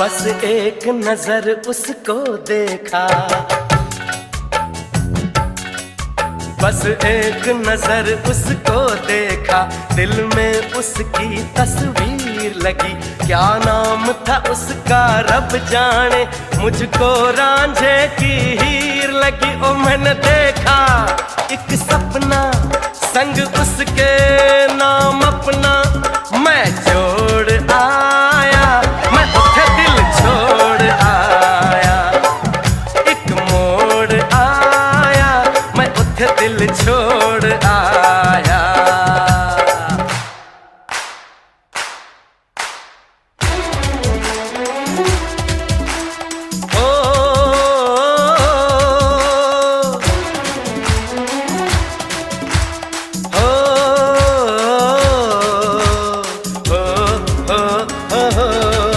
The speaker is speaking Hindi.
बस एक नजर उसको देखा, बस एक नजर उसको देखा, दिल में उसकी तस्वीर लगी। क्या नाम था उसका रब जाने, मुझको रांझे की हीर लगी। ओ मैंने देखा एक सपना, संग उसके नाम अपना मैं जोड़ आया, मैं उठे दिल छोड़ आया। एक मोड़ आया, मैं उठे दिल छोड़ आया। Oh